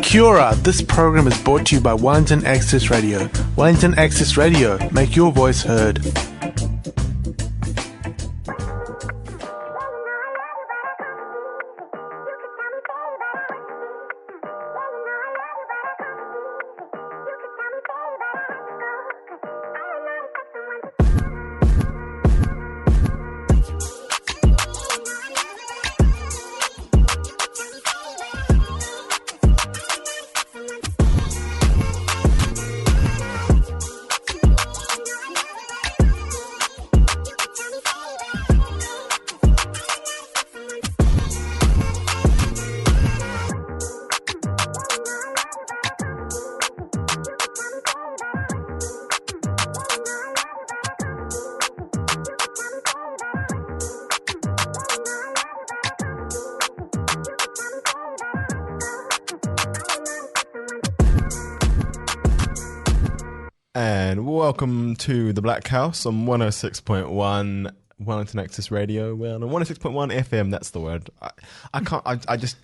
Kia ora, this program is brought to you by Wellington Access Radio. Wellington Access Radio, make your voice heard. And welcome to the Blackhouse on 106.1 Wellington Access Radio. Well, on 106.1 FM, that's the word. I can't. I just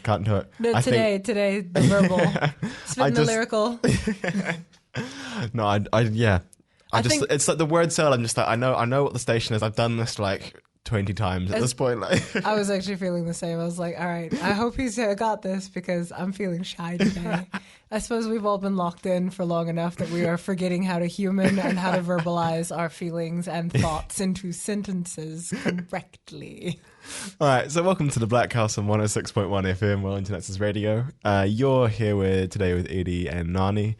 can't do it. No, today, the verbal, spitting the lyrical. No, yeah. I think it's like the word salad. I'm just like I know what the station is. I've done this like 20 times at this point. Like, I was actually feeling the same. I was like, all right, I hope he's got this because I'm feeling shy today. I suppose we've all been locked in for long enough that we are forgetting how to human and how to verbalize our feelings and thoughts into sentences correctly. All right, so welcome to the Blackhouse on 106.1 FM, Wellington Access Radio. You're here today with Edie and Nani.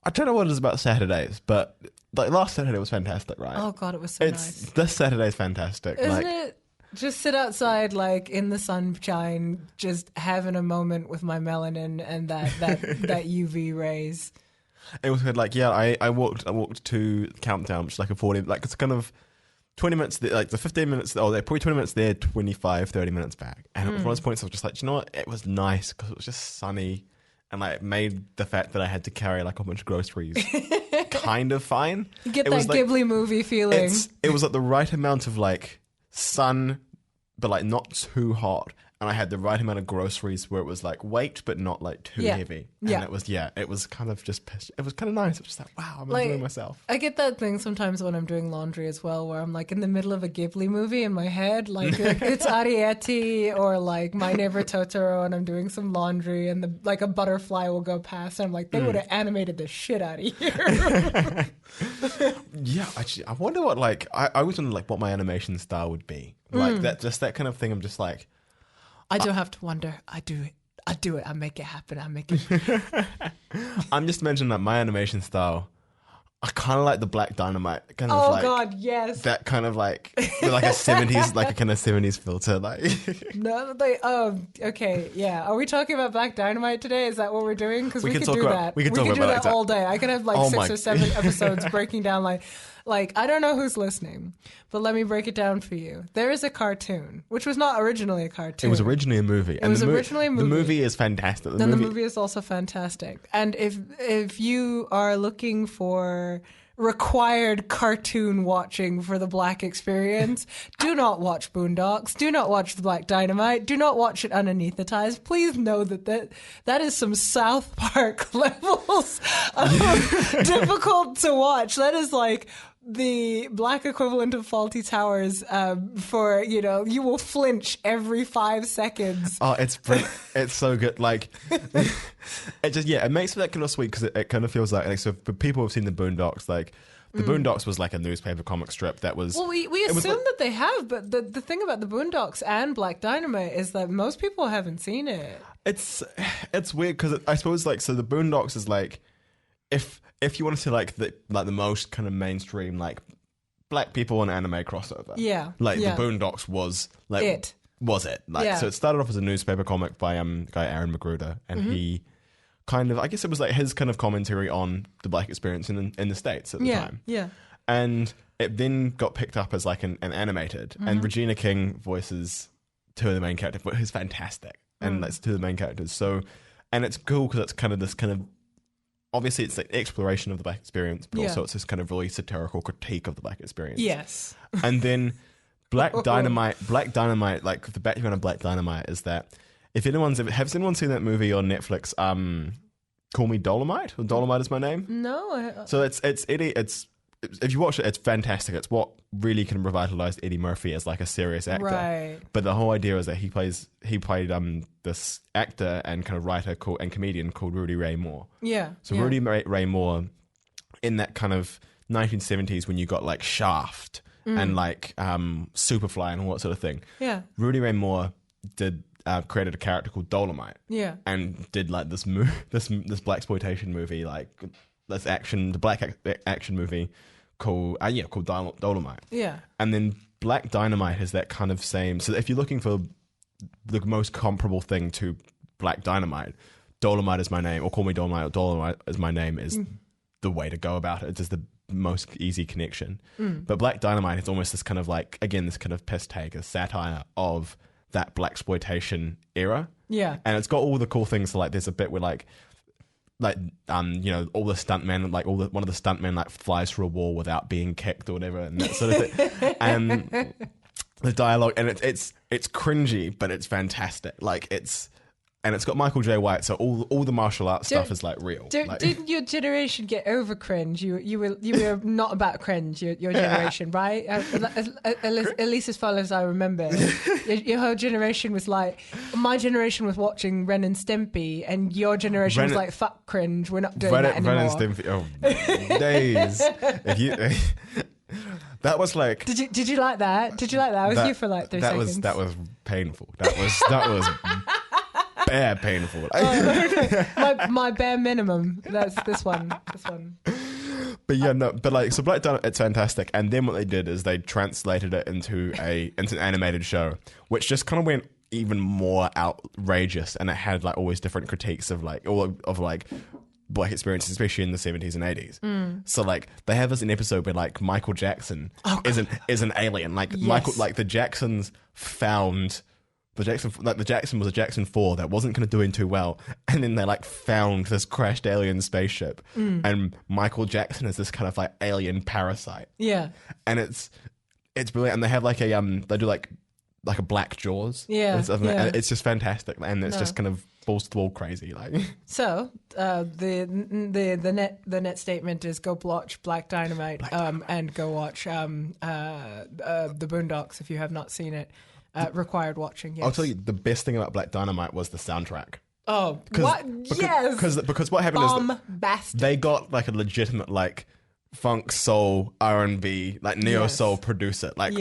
I don't know what it is about Saturdays, but like last Saturday was fantastic, right? Oh God, it was so nice. This Saturday is fantastic. Isn't it? Just sit outside, like in the sunshine, just having a moment with my melanin and that UV rays. It was good. Like, yeah, I walked to Countdown, which is like a 40, like it's kind of 20 minutes, like the 15 minutes, they're probably 20 minutes there, 25, 30 minutes back. And it was one of those points I was just like, you know what? It was nice because it was just sunny and like it made the fact that I had to carry like a bunch of groceries kind of fine. You get that Ghibli movie feeling. It was like the right amount of like sun, but like not too hot, and I had the right amount of groceries where it was like weight but not like too heavy, and it was kind of just it was kind of nice. It was just like, wow, I'm enjoying myself. I get that thing sometimes when I'm doing laundry as well, where I'm like in the middle of a Ghibli movie in my head, like it's Ariete or like My Neighbor Totoro, and I'm doing some laundry and like a butterfly will go past and I'm like, they would have animated the shit out of here. Yeah, actually, I wonder what like I was wondering like what my animation style would be. Like that kind of thing. I'm just like, I don't have to wonder. I do it. I make it happen. I'm just mentioning that my animation style, I kind of like the Black Dynamite. Kind of like, God, yes. That kind of like, with like a 70s, like a kind of 70s filter. Like, no, okay, yeah. Are we talking about Black Dynamite today? Is that what we're doing? Because we could do that. We could do that all day. I could have like 6 or 7 episodes breaking down like, I don't know who's listening, but let me break it down for you. There is a cartoon, which was not originally a cartoon. It was originally a movie. It was originally a movie. The movie is fantastic. The movie is also fantastic. And if you are looking for required cartoon watching for the Black experience, do not watch Boondocks. Do not watch the Black Dynamite. Do not watch it unanesthetized. Please know that is some South Park levels of difficult to watch. That is like the Black equivalent of Faulty Towers for, you will flinch every 5 seconds. Oh, it's brilliant. It's so good. Like, it just, it makes that kind of sweet because it kind of feels like, so for people who've seen the Boondocks, like, the Boondocks was like a newspaper comic strip that was... Well, we assume that they have, but the thing about the Boondocks and Black Dynamite is that most people haven't seen it. It's weird because I suppose, like, so the Boondocks is like, if you want to see like the most kind of mainstream like Black people and anime crossover, the Boondocks was like it. So it started off as a newspaper comic by guy Aaron McGruder, and he kind of, I guess it was like his kind of commentary on the Black experience in the States at the time. Yeah. And it then got picked up as like an animated, and Regina King voices 2 of the main characters, who's fantastic, and that's 2 of the main characters. So, and it's cool because it's kind of this kind of, obviously it's like exploration of the Black experience, but also it's this kind of really satirical critique of the Black experience. Yes. And then Black Dynamite, like the background of Black Dynamite is that If has anyone seen that movie on Netflix? Call Me Dolomite, or Dolomite Is My Name. No. So it's Eddie. If you watch it, it's fantastic. It's what really kind of revitalized Eddie Murphy as like a serious actor. Right. But the whole idea is that he played this actor and kind of writer and comedian called Rudy Ray Moore. Yeah. So Rudy Ray Moore, in that kind of 1970s when you got like Shaft and like Superfly and all that sort of thing. Yeah. Rudy Ray Moore created a character called Dolomite. Yeah. And did like this blaxploitation movie, like the black action movie called Dolomite. Yeah. And then Black Dynamite is that kind of same. So if you're looking for the most comparable thing to Black Dynamite, Dolomite Is My Name, or Call Me Dolomite, or Dolomite Is My Name is the way to go about it. It's just the most easy connection. But Black Dynamite is almost this kind of like, again, this kind of piss take, a satire of that blaxploitation era. Yeah. And it's got all the cool things. So like there's a bit where like all the stuntmen, like one of the stuntmen like flies through a wall without being kicked or whatever, and that sort of thing. And the dialogue, and it's cringy, but it's fantastic. Like and it's got Michael J. White, so all the martial arts stuff is like real. Didn't your generation get over cringe? You were not about cringe. Your generation, right? At least as far as I remember, your whole generation was like. My generation was watching Ren and Stimpy, and your generation was like, "Fuck cringe, we're not doing that anymore." Ren and Stimpy, days. That was like. Did you like that? I was here for like 3 seconds. That was painful. That was. Bare painful. my bare minimum. That's this one. But yeah, no. But like, so Black Dynamite, it's fantastic. And then what they did is they translated it into an animated show, which just kind of went even more outrageous, and it had like always different critiques of like black experiences, especially in the 70s and 80s. So like they have this an episode where like Michael Jackson is an alien. Like yes. The Jacksons found. The Jackson was a Jackson 4 that wasn't going to do too well, and then they like found this crashed alien spaceship, and Michael Jackson is this kind of like alien parasite. Yeah, and it's brilliant. And they have like they do like a Black Jaws. Yeah, and it's just fantastic, and it's just kind of balls to the wall crazy. Like so, the net statement is go watch Black Dynamite, and go watch the Boondocks if you have not seen it. Required watching, yes. I'll tell you, the best thing about Black Dynamite was the soundtrack. Oh, what? Yes! Because what happened is they got like a legitimate like funk, soul, R&B, like neo-soul producer, like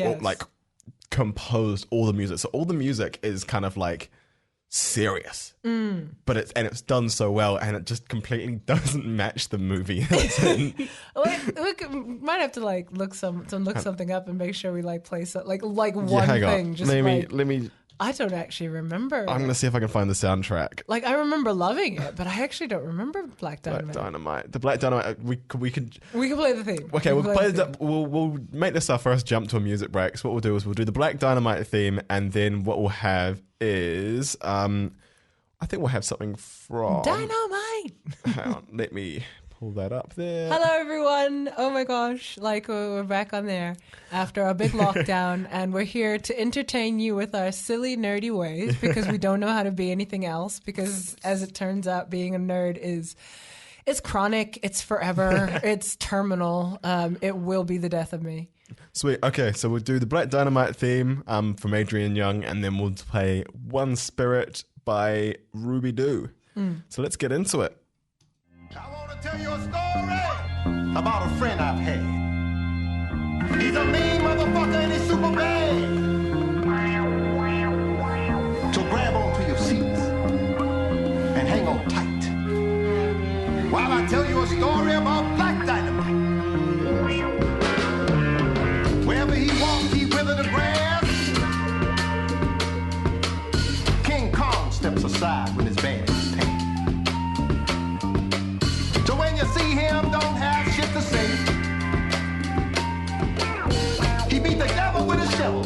composed all the music. So all the music is kind of like serious, but it's done so well, and it just completely doesn't match the movie. we might have to like look something up and make sure we like place it like one thing. Just let me. I don't actually remember. I'm gonna see if I can find the soundtrack. Like I remember loving it, but I actually don't remember Black Dynamite. The Black Dynamite. We could play the theme. Okay, we'll make this our first jump to a music break. So what we'll do is we'll do the Black Dynamite theme, and then what we'll have is I think we'll have something from Dynamite. Hang on, let me pull that up there. Hello everyone. Oh my gosh, like we're back on there after a big lockdown, and we're here to entertain you with our silly nerdy ways because we don't know how to be anything else, because as it turns out being a nerd it's chronic, it's forever, it's terminal. It will be the death of me. Sweet. Okay, so we'll do the Black Dynamite theme from Adrian Young, and then we'll play One Spirit by Ruby Doo. So let's get into it. I want to tell you a story about a friend I've had. He's a mean motherfucker and he's super bad. So grab onto your seats and hang on tight while I tell you a story about Black Dynamite. Wherever he walks, he withered the grass. King Kong steps aside when his band is paid. So when you see him, don't have shit to say. He beat the devil with a shovel.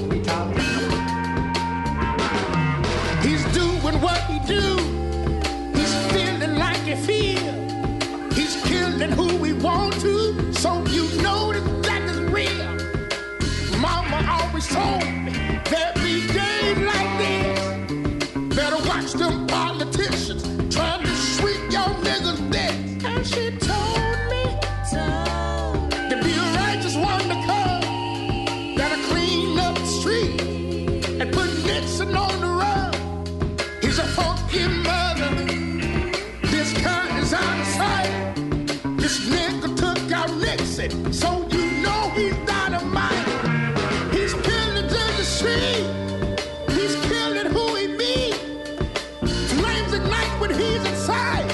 He's doing what he do. He's feeling like he feel. He's killing who we want to. So you know that is real. Mama always told me there'll be days like this. Better watch them politicians trying to sweep your niggas dead. And she told me to be a righteous one to come, gotta clean up the street and put Nixon on the run. He's a funky mother. This car is out of sight. This nigga took out Nixon, so you know he's dynamite. He's killing in the street. He's killing who he be. Flames ignite when he's inside.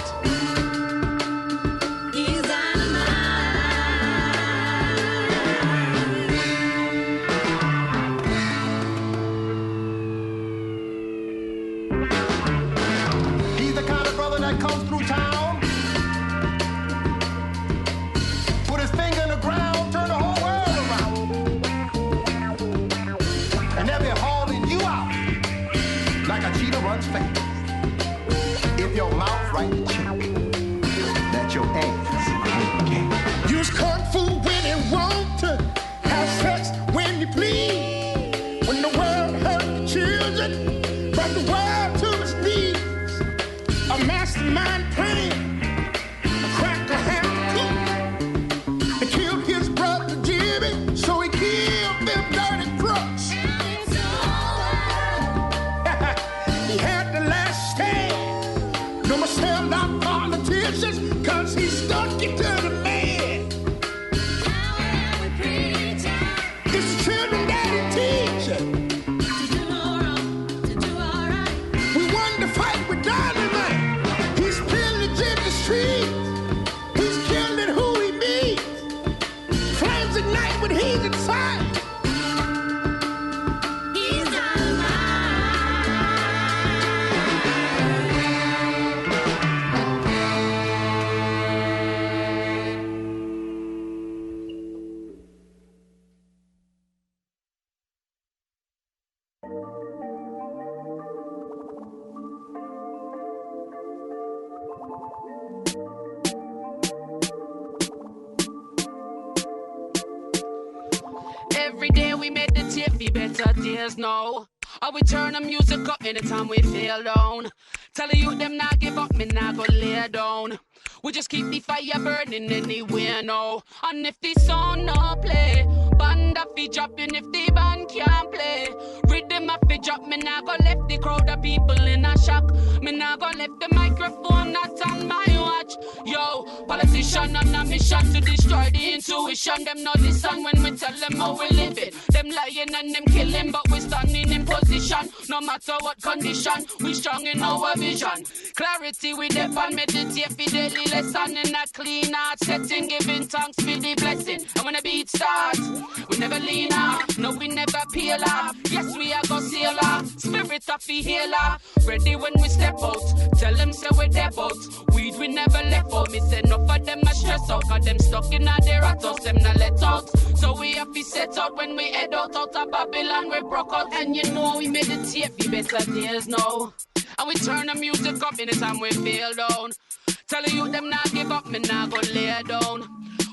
He's He's the kind of brother that comes through town, put his finger in the ground, turn the whole world around, and they'll be hauling you out like a cheetah runs fast. If your mouth right to check, that your ass can't get. use kung fu when it want to, have sex when you please. When the world hurt the children, brought the world to its knees. A mastermind plan, a cracker had to cook. He killed his brother Jimmy, so he killed them dirty crooks. He had the last stand. No more sell out politicians, cause he stuck it to the man. It's the children that he teaches. We won the fight with dynamite. He's pillaging the streets. He's killing who he meets. Flames ignite when he's inside. He's Every day we make the tape be better days now. Or we turn the music up anytime we feel down. Tell the youth them not give up, me not go lay down. We just keep the fire burning anywhere now. And if the song no play, band a fi dropping if the band can't play. Rhythm a fi drop, me not go left the crowd of people in a shock. Me not go left the microphone not on my watch. Yo, politician on a mission to destroy the intuition. Them not listen when we tell them how we live it. Them lying and them killing, but we standing in position. No matter what condition, we strong in our vision. Clarity we depend, meditate for daily lesson in a clean heart setting, giving thanks for the blessing. And when the beat starts, we never lean off, no we never peel off. Yes we are go sail off, spirit of the healer. Ready when we step out, tell them say we're there out. Weed we never left out, me say enough of them a stress out, cause them stuck in a their house, them not let out. So we have to set out when we head out of Babylon, we broke out. And you know we meditate for better days now. And we turn the music up anytime we feel down. Tell the youth them not give up, me not go lay down.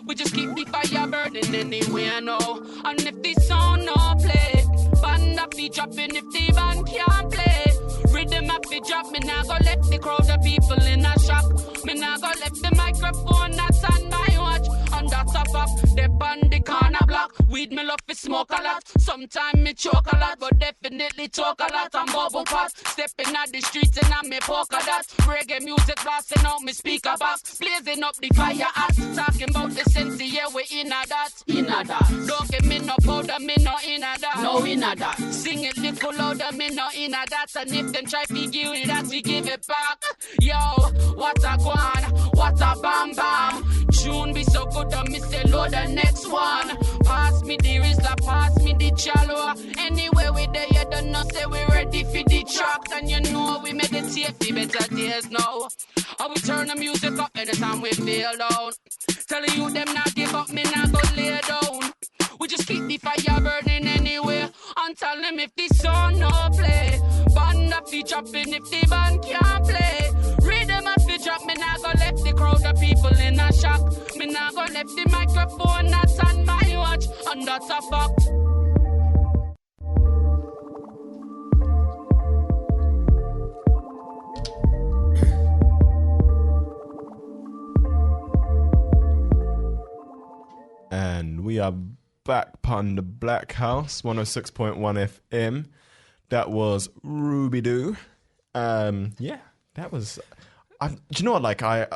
We just keep the fire burning anywhere now. And if the song no play, band a fi dropping if the band can't play. Rhythm a fi drop, me not go let the crowd of people in a shock. Me not go left the microphone not on my watch. And that's a fact, they on the corner block. Weed me love fi smoke a lot. Sometimes me choke a lot, but definitely talk a lot. And bubble pot, stepping out the streets and I'm me polka dots. Reggae music blasting out me speaker box, blazing up the fire hot. Talking about the sense, yeah we in a that, in a that. Don't give me no powder, me no in a that, no in a that. Sing it little louder, me no in a that. And if them try to give it that, we give it back. Yo, what a guan, what a bam bam. Tune be so good, I miss the load the next one. Pass me the Rizla, pass me the Chalo. Anyway we there, you don't know, say we ready for the tracks. And you know we meditate for better days now. Or we turn the music up anytime we feel down. Tell you them not give up, me not go lay down. We just keep the fire burning anyway. And tell them if the song no play, band a fi dropping if the band can't play. Rhythm a fi drop, me not go left the crowd of people in a shock. Me not go left the microphone not on my watch. And that's a fact. are back on the Blackhouse 106.1 FM. That was Ruby Doo. That was. Do you know what? Like I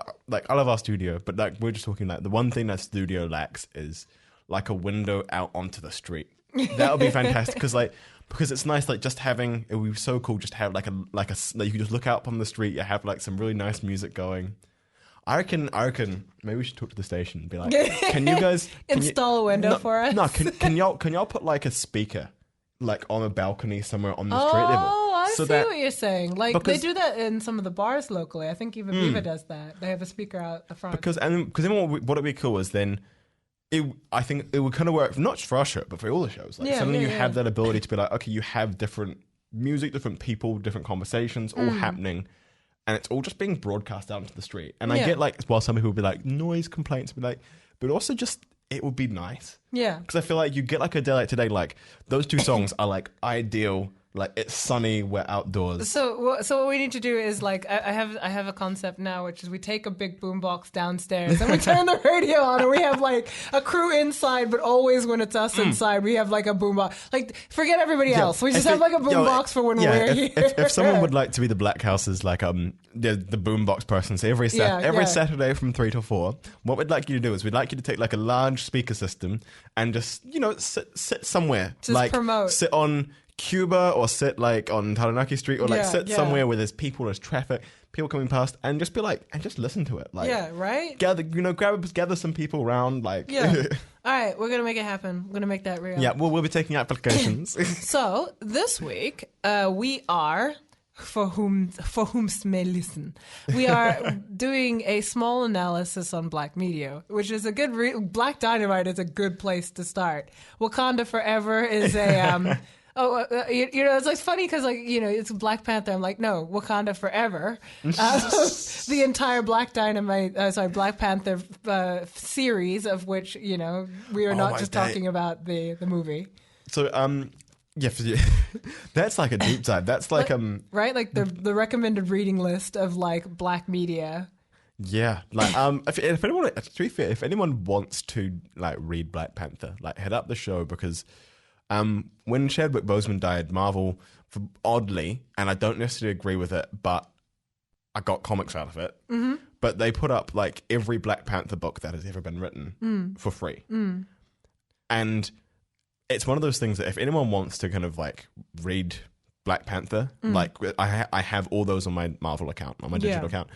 love our studio, but like we're just talking like the one thing that studio lacks is like a window out onto the street. That would be fantastic because it's nice like just having. It would be so cool just to have like you can just look out on the street. You have like some really nice music going. I reckon. Maybe we should talk to the station and be like, "Can you guys install a window for us?" No, can y'all put like a speaker like on a balcony somewhere on the street level? Oh, I see what you're saying. Like they do that in some of the bars locally. I think even Viva does that. They have a speaker out the front. Because then what would be cool is then. I think it would kind of work not just for our show, but for all the shows. Like suddenly you have that ability to be like, okay, you have different music, different people, different conversations, all happening. And it's all just being broadcast out into the street. And I get like, well, some people would be like, noise complaints, but also just, it would be nice. Yeah. Because I feel like you get like a day like today, like those two songs are like ideal. Like it's sunny, we're outdoors. So what we need to do is like I have a concept now, which is we take a big boombox downstairs and we turn the radio on, and we have like a crew inside, but always when it's us inside, we have like a boombox. Like forget everybody else, we just have like a boombox for when we're here. If someone would like to be the Blackhouse's like the boombox person, so every Saturday from 3 to 4, what we'd like you to do is we'd like you to take like a large speaker system and just sit somewhere, just like promote. Sit on Cuba or sit like on Taranaki Street or like sit somewhere where there's people, there's traffic, people coming past, and just be like, and just listen to it. Like, right? Gather some people around. Like, all right, we're gonna make it happen. We're gonna make that real. Yeah, we'll be taking applications. So this week we are. For whom may listen, we are doing a small analysis on Black media, which is a good. Black Dynamite is a good place to start. Wakanda Forever is a. It's like funny because it's Black Panther. I'm like, no, Wakanda Forever. The entire Black Panther series, of which we are not just talking about the movie. So that's like a deep dive. That's like right, like the recommended reading list of like Black media. Yeah, like if anyone, to be fair, if anyone wants to like read Black Panther, like hit up the show because. When Chadwick Boseman died, Marvel, oddly, and I don't necessarily agree with it, but I got comics out of it. Mm-hmm. But they put up like every Black Panther book that has ever been written for free. Mm. And it's one of those things that if anyone wants to kind of like read Black Panther, like I have all those on my Marvel account, on my digital account,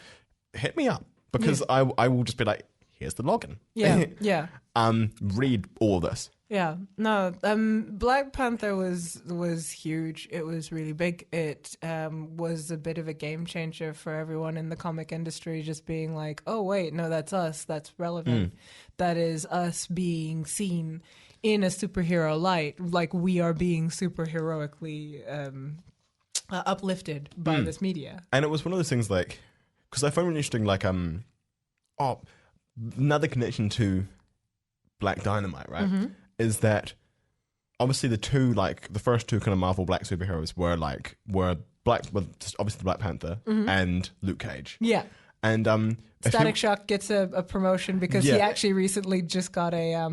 hit me up because I will just be like, here's the login. Yeah. Read all of this. Yeah, no, Black Panther was huge. It was really big. It was a bit of a game changer for everyone in the comic industry, just being like, oh, wait, no, that's us. That's relevant. That is us being seen in a superhero light, like we are being super heroically uplifted by this media. And it was one of those things like, because I found it interesting, like, another connection to Black Dynamite, right? Mm-hmm. Is that obviously the first two kind of Marvel Black superheroes were obviously the Black Panther and Luke Cage. Yeah. And Static Shock gets a promotion because he actually recently just got a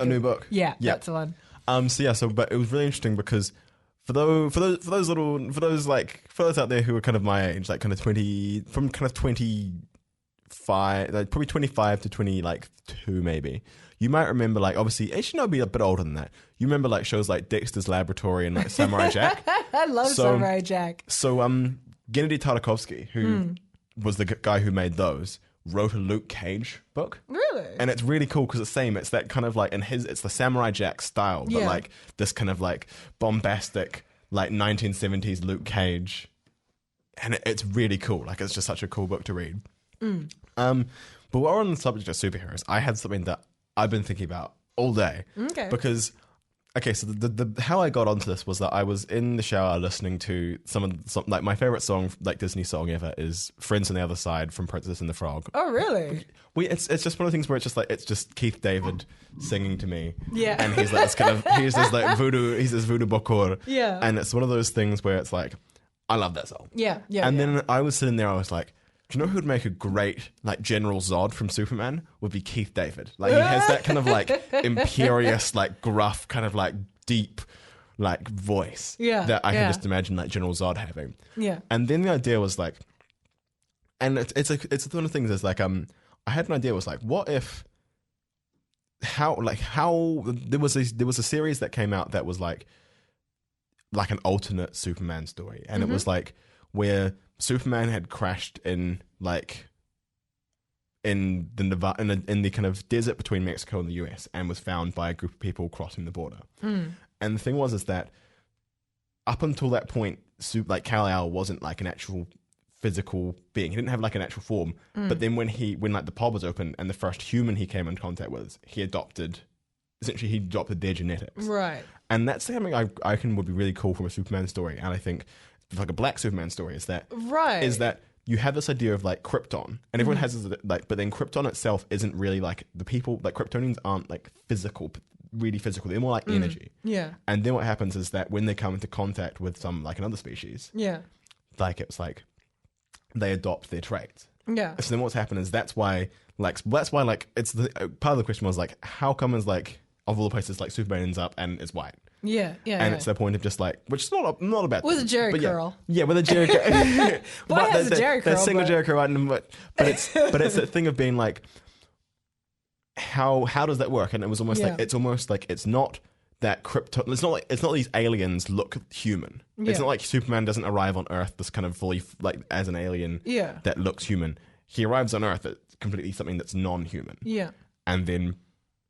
new book. Yeah, that's the one. But it was really interesting because for those out there who are kind of my age, like kind of 25, like probably 25 to 22 maybe. You might remember, like, obviously, actually, no, be a bit older than that. You remember, like, shows like Dexter's Laboratory and, like, Samurai Jack? I love Samurai Jack. So, Gennady Tartakovsky, who was the guy who made those, wrote a Luke Cage book. Really? And it's really cool because it's the same. It's that kind of, like, it's the Samurai Jack style, but, like, this kind of, like, bombastic, like, 1970s Luke Cage. And it's really cool. Like, it's just such a cool book to read. But while we're on the subject of superheroes, I had something that I've been thinking about all day. Okay. Because, so the how I got onto this was that I was in the shower listening to some like my favorite song, like Disney song ever, is "Friends on the Other Side" from Princess and the Frog. Oh, really? It's just one of the things where it's just Keith David singing to me. Yeah. And he's like he's this voodoo bokor. Yeah. And it's one of those things where it's like, I love that song. Yeah. And then I was sitting there, I was like, Do you know who would make a great like General Zod from Superman? Would be Keith David. Like he has that kind of like imperious, like gruff, kind of like deep, like voice. That I can just imagine like General Zod having. Yeah. And then the idea was like, and it's one of the things is like I had an idea was like, what if how there was a series that came out that was like an alternate Superman story, and it was like where Superman had crashed in like in the Nevada, in the kind of desert between Mexico and the US, and was found by a group of people crossing the border. And the thing is that up until that point, like Kal-El wasn't like an actual physical being. He didn't have like an actual form. But then when like the pod was open and the first human he came in contact with, he adopted their genetics. Right. And that's something I reckon would be really cool from a Superman story. And I think like a Black Superman story is that you have this idea of like Krypton, and everyone has this, like, but then Krypton itself isn't really like the people, like Kryptonians aren't like really physical. They're more like energy. Yeah. And then what happens is that when they come into contact with some like another species, like it's like they adopt their traits. Yeah. So then what's happened is that's why it's the part of the question was like, how come is like of all the places like Superman ends up and is white. And it's the point of just like, which is not a bad thing. With a Jerry curl. Yeah, with a Jerry curl. Boy has a Jerry curl. That single Jerry curl, right? But it's that thing of being like, how does that work? And it was almost like it's not that Krypton. It's not these aliens look human. Yeah. It's not like Superman doesn't arrive on Earth this kind of fully like as an alien that looks human. He arrives on Earth at completely something that's non-human. Yeah, and then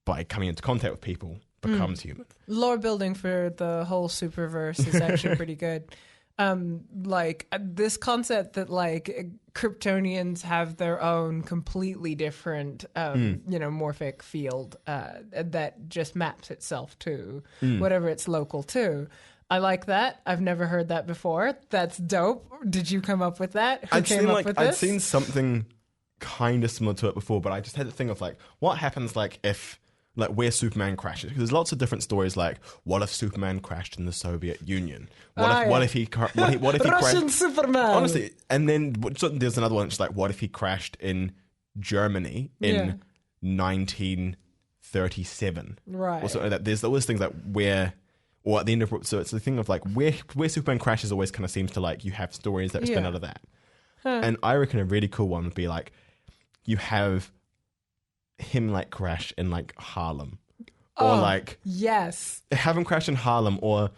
by coming into contact with people, becomes human. Lore building for the whole superverse is actually pretty good. Like this concept that like Kryptonians have their own completely different, morphic field that just maps itself to whatever it's local to. I like that. I've never heard that before. That's dope. Did you come up with that? Who came up with this? I'd seen something kind of similar to it before, but I just had the thing of like, what happens like if like where Superman crashes, because there's lots of different stories. Like, what if Superman crashed in the Soviet Union? What if he Russian Superman? Honestly, and then there's another one. It's like, what if he crashed in Germany in 1937? Right. Or something like that. There's always things like where, or at the end of so it's the thing of like where Superman crashes always kind of seems to like you have stories that spin out of that. And I reckon a really cool one would be like you have him like crash in like Harlem, or like have him crash in Harlem, or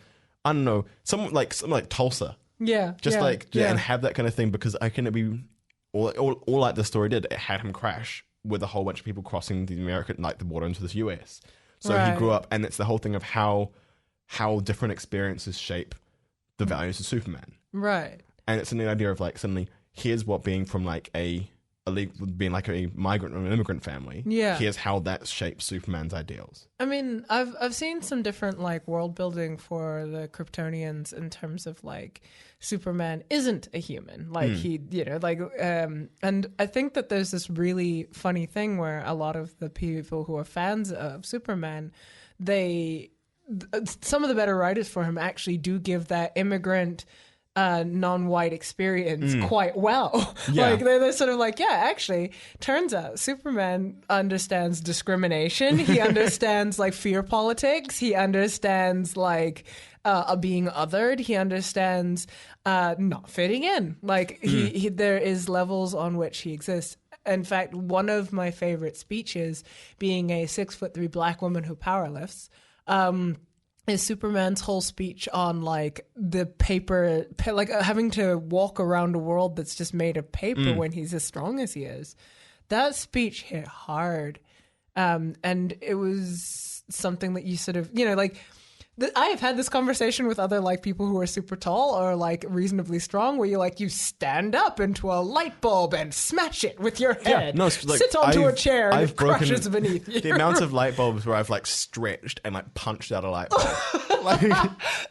I don't know, something like Tulsa, and have that kind of thing, because I can be all like the story did. It had him crash with a whole bunch of people crossing the American the border into this US. So he grew up, and it's the whole thing of how different experiences shape the values of Superman, right? And it's an idea of like suddenly here's what being from like being like a migrant or an immigrant family. Yeah, here's how that shapes Superman's ideals. I mean, I've seen some different like world building for the Kryptonians in terms of like Superman isn't a human, like he, and I think that there's this really funny thing where a lot of the people who are fans of Superman, some of the better writers for him actually do give that immigrant non-white experience quite well. Like they're sort of like, actually, turns out Superman understands discrimination. He understands like fear politics. He understands like being othered. He understands not fitting in. Like he there is levels on which he exists. In fact, one of my favorite speeches, being a 6'3" Black woman who powerlifts, is Superman's whole speech on like the paper, like having to walk around a world that's just made of paper when he's as strong as he is. That speech hit hard. And it was something that you sort of, I have had this conversation with other like people who are super tall or like reasonably strong, where you stand up into a light bulb and smash it with your head. Yeah, no, like, sit onto a chair and it crushes beneath you. The amount of light bulbs where I've like stretched and like punched out a light bulb.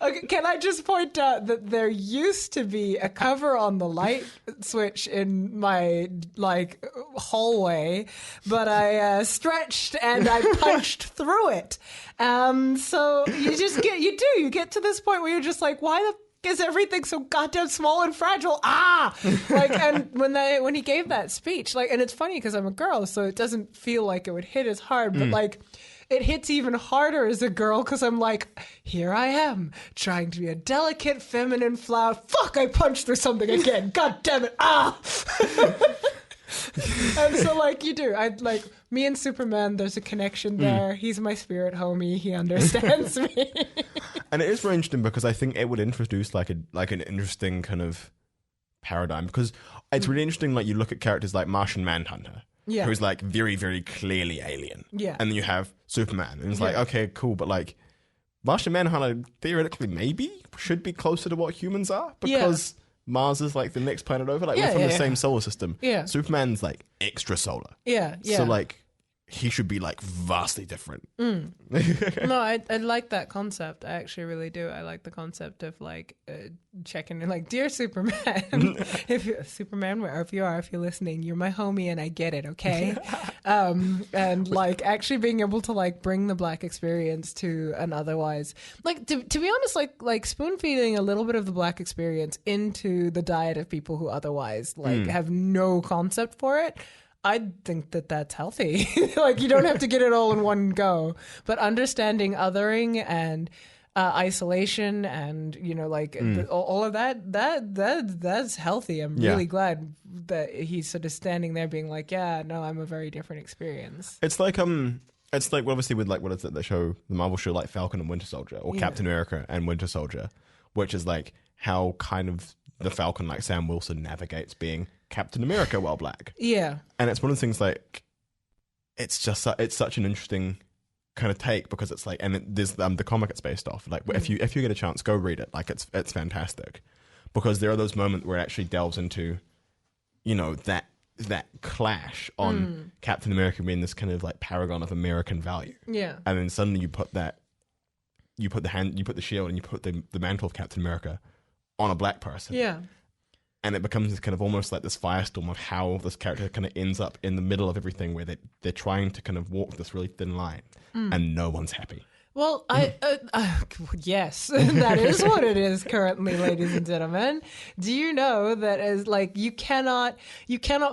Okay, can I just point out that there used to be a cover on the light switch in my like hallway, but I stretched and I punched through it. So you just get to this point where you're just like, why the is everything so goddamn small and fragile? Like, and when he gave that speech, like, and it's funny because I'm a girl, so it doesn't feel like it would hit as hard, but like, it hits even harder as a girl because I'm like, here I am trying to be a delicate feminine flower. Fuck, I punched through something again. God damn it. And so, like, you do. I like me and Superman. There's a connection there. He's my spirit homie. He understands me. And it is very interesting because I think it would introduce like an interesting kind of paradigm, because it's really interesting. Like, you look at characters like Martian Manhunter, who's like very, very clearly alien. Yeah. And then you have Superman, and it's like, okay, cool, but like Martian Manhunter theoretically maybe should be closer to what humans are, because Mars is like the next planet over. Like, we're from the same solar system. Yeah. Superman's like extrasolar. Yeah. So like, he should be like vastly different. No, I like that concept. I actually really do. I like the concept of like checking in, like, dear Superman, Superman, wherever you are, if you're listening, you're my homie and I get it, okay? And like actually being able to like bring the Black experience to an otherwise, like, to be honest, like spoon feeding a little bit of the Black experience into the diet of people who otherwise like have no concept for it. I think that that's healthy. Like, you don't have to get it all in one go, but understanding othering and isolation and, you know, like all of that's healthy. I'm really glad that he's sort of standing there being like, yeah, no, I'm a very different experience. It's like obviously with like, what is it, the Marvel show, like Falcon and Winter Soldier, or Captain America and Winter Soldier, which is like how kind of the Falcon, like Sam Wilson, navigates being Captain America while Black. Yeah. And it's one of the things, like, it's just, it's such an interesting kind of take, because it's like, and there's the comic it's based off. Like, if you get a chance, go read it. Like, it's fantastic, because there are those moments where it actually delves into, you know, that clash on Captain America being this kind of like paragon of American value. Yeah. And then suddenly you put the shield and you put the mantle of Captain America on a Black person. Yeah. And it becomes this kind of almost like this firestorm of how this character kind of ends up in the middle of everything, where they're trying to kind of walk this really thin line, and no one's happy. Well, yes, that is what it is currently, ladies and gentlemen. Do you know that as like you cannot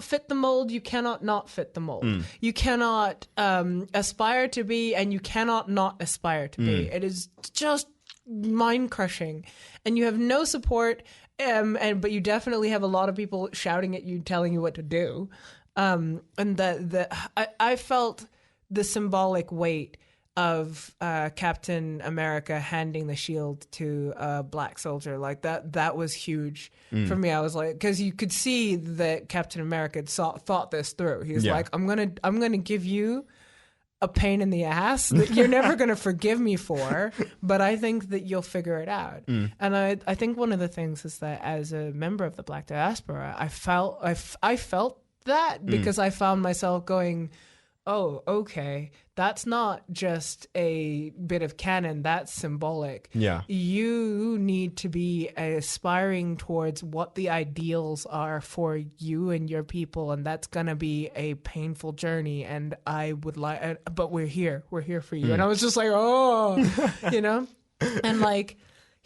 fit the mold, you cannot not fit the mold. You cannot aspire to be, and you cannot not aspire to be. It is just mind crushing, and you have no support. But you definitely have a lot of people shouting at you, telling you what to do. And I felt the symbolic weight of Captain America handing the shield to a Black soldier. Like that was huge for me. I was like, because you could see that Captain America thought this through. He was like, I'm gonna give you a pain in the ass that you're never going to forgive me for, but I think that you'll figure it out. And I think one of the things is that as a member of the Black diaspora, I felt that, because I found myself going, oh, okay, that's not just a bit of canon, that's symbolic. Yeah. You need to be aspiring towards what the ideals are for you and your people, and that's going to be a painful journey, and I would like, but we're here for you. And I was just like, oh, you know? And like,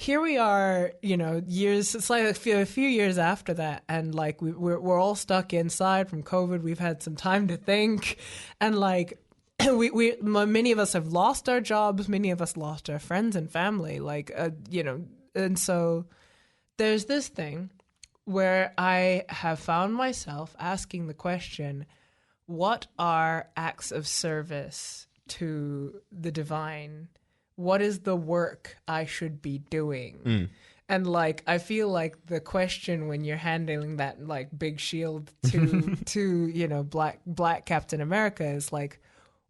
here we are, you know, years, it's like a few years after that, and like we're all stuck inside from COVID. We've had some time to think, and like we many of us have lost our jobs, many of us lost our friends and family, like you know, and so there's this thing where I have found myself asking the question, what are acts of service to the divine? What is the work I should be doing? And like, I feel like the question when you're handling that like big shield to you know, black Captain America is like,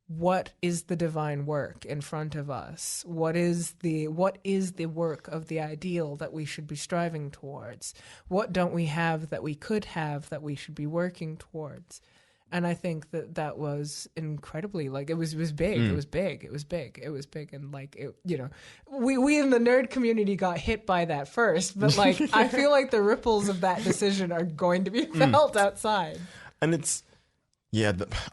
what is the divine work in front of us? What is the work of the ideal that we should be striving towards? What don't we have that we could have that we should be working towards? And I think that was incredibly, like, it was big. It was big. And like, it, you know, we in the nerd community got hit by that first, but like, I feel like the ripples of that decision are going to be felt outside. And it's,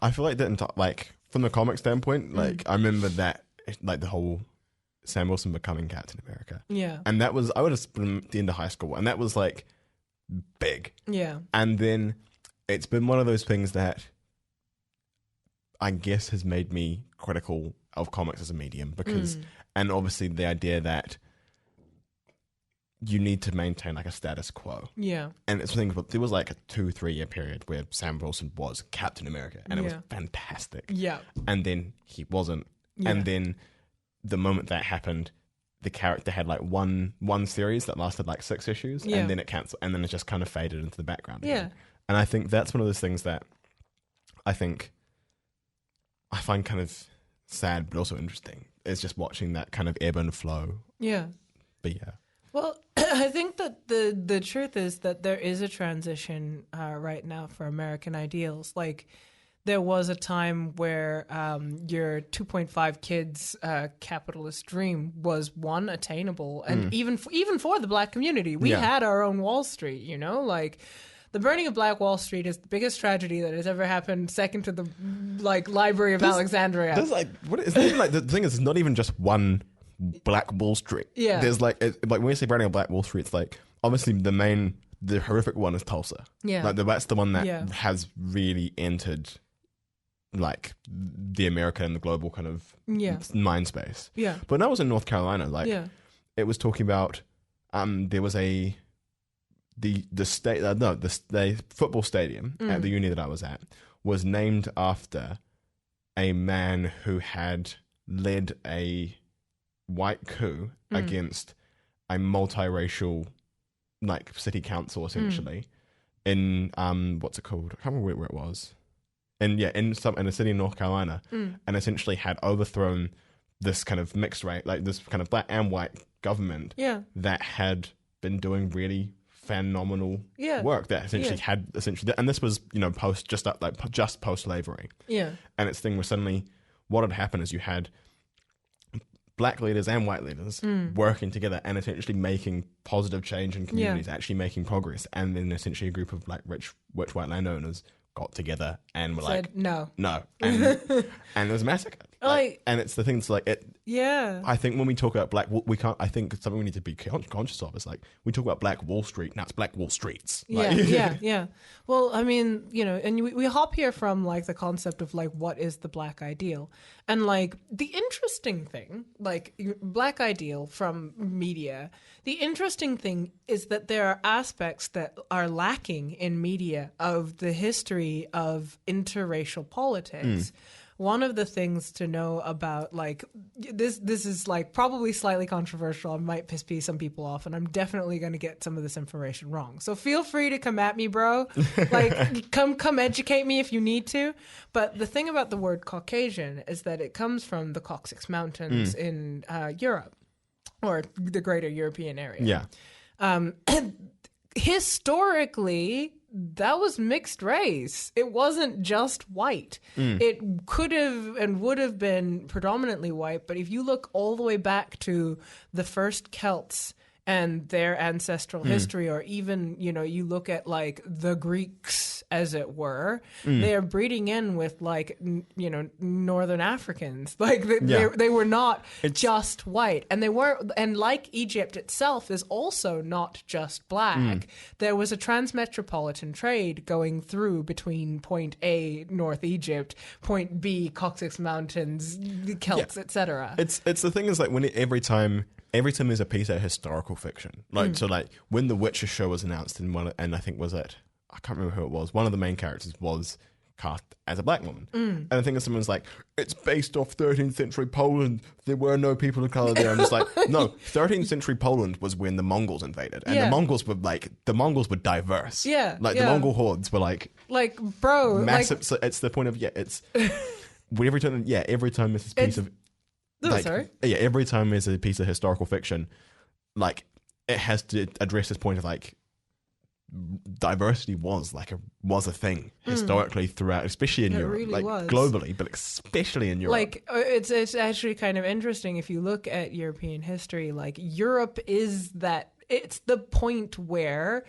I feel like that, like, from the comic standpoint, like, I remember that, like, the whole Sam Wilson becoming Captain America. Yeah. And that was, I would have been at the end of high school, and that was like big. Yeah. And then it's been one of those things that I guess has made me critical of comics as a medium because, and obviously the idea that you need to maintain like a status quo. Yeah. And it's things, but there was like a 2-3 year period where Sam Wilson was Captain America and it was fantastic. Yeah. And then he wasn't. Yeah. And then the moment that happened, the character had like one series that lasted like 6 issues and then it canceled and then it just kind of faded into the background again. And I think that's one of those things that I find kind of sad but also interesting. It's just watching that kind of ebb and flow. Yeah. But yeah. Well, I think that the truth is that there is a transition right now for American ideals. Like, there was a time where your 2.5 kids capitalist dream was one attainable, and even for the Black community, we had our own Wall Street. You know, like the burning of Black Wall Street is the biggest tragedy that has ever happened, second to the like Library of Alexandria. There's like what is it, like the thing is, it's not even just one Black Wall Street. Yeah, there's like like when we say burning of Black Wall Street, it's like obviously the horrific one is Tulsa. Yeah, like that's the one that has really entered like the American and the global kind of mind space. Yeah. But that was in North Carolina. Like it was talking about there was the football stadium at the uni that I was at was named after a man who had led a white coup against a multiracial like city council essentially in what's it called? I can't remember where it was. And in a city in North Carolina, and essentially had overthrown this kind of mixed race, like this kind of black and white government that had been doing really phenomenal work that essentially and this was just post slavery. Yeah, and its thing was suddenly what had happened is you had Black leaders and white leaders working together and essentially making positive change in communities, actually making progress, and then essentially a group of like rich white landowners got together and were said, no, and it was a massacre. And it's the things like it. Yeah, I think when we talk about Black, we can't. I think something we need to be conscious of is like we talk about Black Wall Street, now it's Black Wall Streets. Yeah. Well, I mean, you know, and we hop here from like the concept of like what is the Black ideal, and like the interesting thing, like Black ideal from media. The interesting thing is that there are aspects that are lacking in media of the history of interracial politics. One of the things to know about like this is like probably slightly controversial. I might piss some people off, and I'm definitely going to get some of this information wrong. So feel free to come at me, bro. Like come educate me if you need to. But the thing about the word Caucasian is that it comes from the Caucasus Mountains in Europe or the greater European area. Yeah. Historically, that was mixed race. It wasn't just white. It could have and would have been predominantly white, but if you look all the way back to the first Celts and their ancestral history, or even, you know, you look at like the Greeks, as it were, they are breeding in with like, you know, Northern Africans. Like they were not just white, and they weren't. And like Egypt itself is also not just black. There was a transmetropolitan trade going through between point A, North Egypt, point B, Caucasus Mountains, the Celts, etc. It's the thing is like when every time there's a piece of historical fiction, like so, like when the Witcher show was announced and I think I can't remember who it was. One of the main characters was cast as a black woman, and the thing is, someone's like, it's based off 13th century Poland. There were no people of color there. I'm just like, no, 13th century Poland was when the Mongols invaded, and the Mongols were diverse. Yeah, like the Mongol hordes were like bro, massive. So it's the point of it's every time there's this piece of. Every time there's a piece of historical fiction, like it has to address this point of like diversity was a thing historically throughout, especially in Europe, really like was. Globally, but especially in Europe. Like it's actually kind of interesting if you look at European history. Like Europe is that it's the point where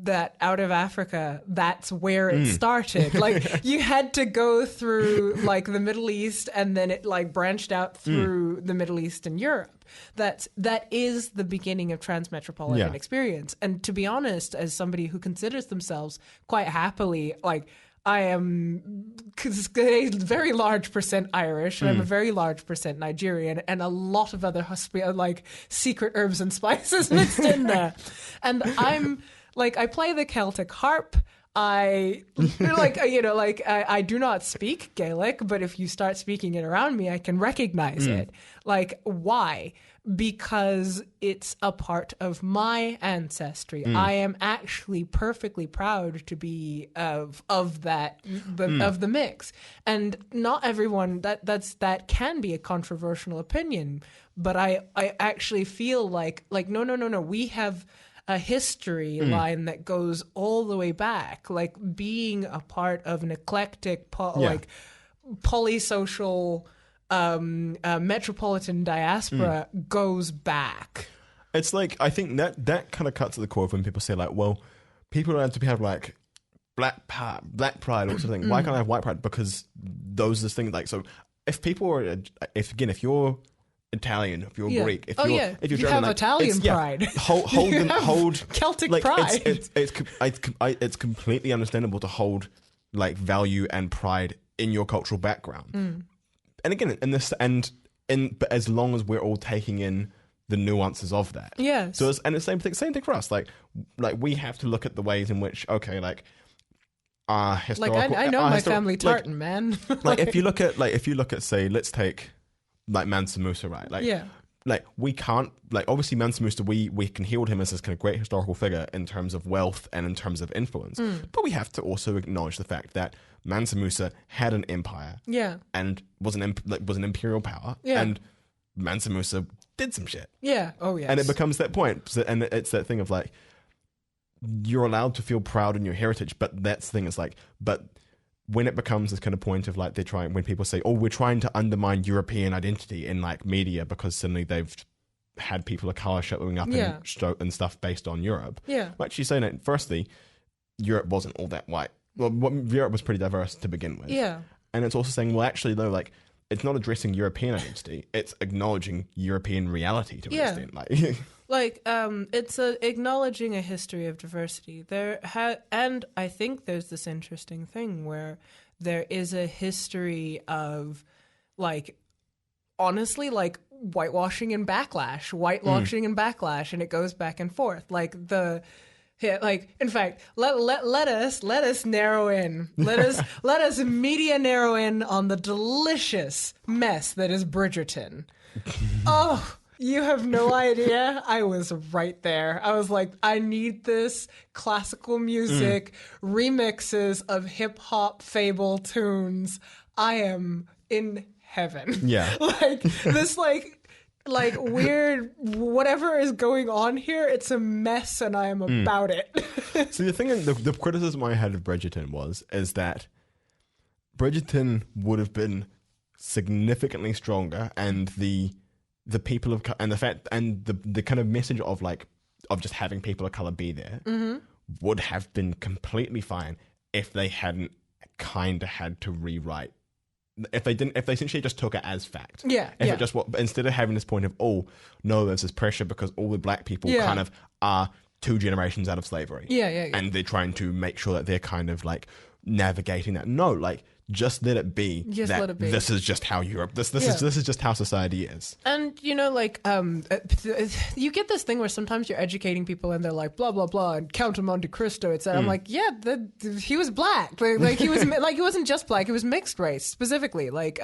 that out of Africa, that's where it started. Like you had to go through like the Middle East, and then it like branched out through the Middle East and Europe. That is the beginning of transmetropolitan experience. And to be honest, as somebody who considers themselves quite happily like, I am a very large percent Irish, and I'm a very large percent Nigerian, and a lot of other like secret herbs and spices mixed in there. And I'm like, I play the Celtic harp. I do not speak Gaelic, but if you start speaking it around me, I can recognize it. Like, why? Because it's a part of my ancestry. I am actually perfectly proud to be of the mix. And not everyone that can be a controversial opinion, but I actually feel like no, we have a history line that goes all the way back, like being a part of an eclectic like polysocial metropolitan diaspora goes back. It's like, I think that kind of cuts to the core of when people say like, well, people don't have to have like black pride or something. Why can't I have white pride? Because those are things like, so if people are, if you're Italian, if you're Greek, if you're German, have like, Italian pride. Hold Celtic like, pride. It's completely understandable to hold like value and pride in your cultural background. And again, but as long as we're all taking in the nuances of that. Yes. So it's the same thing for us. Like we have to look at the ways in which, okay, like historical. Like I know my family tartan, man. Like if you look at say, let's take like Mansa Musa, right? Like we can't, like obviously Mansa Musa, we can herald him as this kind of great historical figure in terms of wealth and in terms of influence, but we have to also acknowledge the fact that Mansa Musa had an empire, and was an imperial power, and Mansa Musa did some shit, and it becomes that point, and it's that thing of like, you're allowed to feel proud in your heritage, but that's the thing is like, but when it becomes this kind of point of like when people say, oh, we're trying to undermine European identity in like media because suddenly they've had people of colour showing up and stuff based on Europe. Like she's saying that firstly, Europe wasn't all that white. Well, Europe was pretty diverse to begin with. And it's also saying, well, actually though, like it's not addressing European identity; it's acknowledging European reality to an extent. Like, it's acknowledging a history of diversity. And I think there's this interesting thing where there is a history of, like, honestly, like whitewashing and backlash, and it goes back and forth. Like in fact, let us narrow in. Let us media narrow in on the delicious mess that is Bridgerton. Oh. You have no idea. I was right there. I was like, I need this classical music, remixes of hip hop fable tunes. I am in heaven. Yeah. Like this, like weird, whatever is going on here, it's a mess and I am about it. So the thing, the criticism I had of Bridgerton is that Bridgerton would have been significantly stronger, and the people of and the fact and the kind of message of like of just having people of color be there would have been completely fine if they hadn't kind of had to rewrite. If they essentially just took it as fact. It just instead of having this point of, oh no, there's this pressure because all the black people kind of are 2 generations out of slavery. And they're trying to make sure that they're kind of like navigating that. No, like just let it be. Let it be. This is just how Europe. This is just how society is. And you know, like you get this thing where sometimes you're educating people and they're like blah blah blah and Count of Monte Cristo, etc. I'm like, he was black. Like he was like he wasn't just black. He was mixed race specifically. Like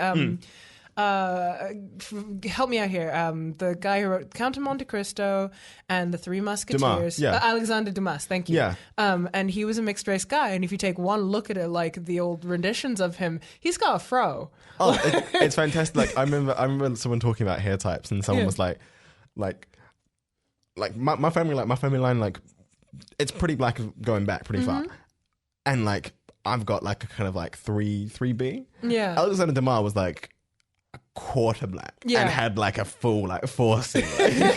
help me out here. The guy who wrote Count of Monte Cristo and the Three Musketeers, Alexander Dumas. Thank you. Yeah. And he was a mixed race guy. And if you take one look at it, like the old renditions of him, he's got a fro. Oh, it's fantastic. Like I remember someone talking about hair types, and someone was like my family line, like it's pretty black going back pretty far, and like I've got like a kind of like 3B. Yeah. Alexander Dumas was like a quarter black and had like a full like 4C.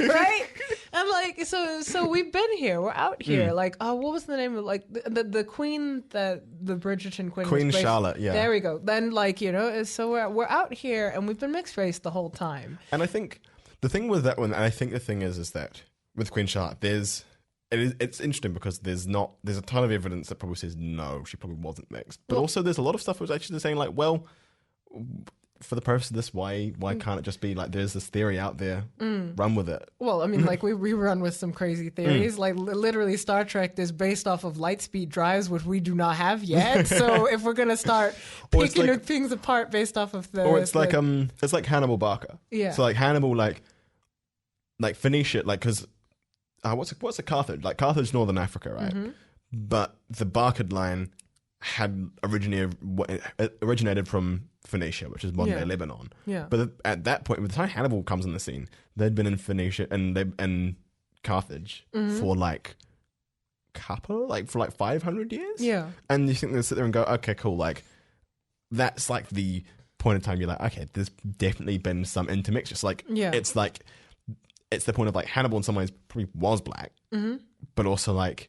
Right? And I'm like, so we've been here. We're out here. Like, what was the name of like the queen that the Bridgerton queen? Queen was based, Charlotte. Yeah. There we go. Then like so we're out here and we've been mixed race the whole time. And I think the thing with that one, and I think the thing is that with Queen Charlotte, it's interesting because there's a ton of evidence that probably says no, she probably wasn't mixed. But also there's a lot of stuff that was actually saying like, well, for the purpose of this, why can't it just be like there's this theory out there, run with it? Well, I mean, like we run with some crazy theories. Like literally, Star Trek is based off of light speed drives, which we do not have yet. So if we're gonna start picking things apart based off of the, it's like Hannibal Barker. Yeah. So like Hannibal, like Phoenicia, like because what's a Carthage? Like Carthage, Northern Africa, right? Mm-hmm. But the Barcard line had originated from Phoenicia, which is modern day Lebanon. Yeah. But at that point, by the time Hannibal comes on the scene, they'd been in Phoenicia and Carthage for like 500 years. Yeah. And you think they sit there and go, okay, cool, like that's like the point of time you're like, okay, there's definitely been some intermix. It's like it's the point of like Hannibal in some ways probably was black, but also like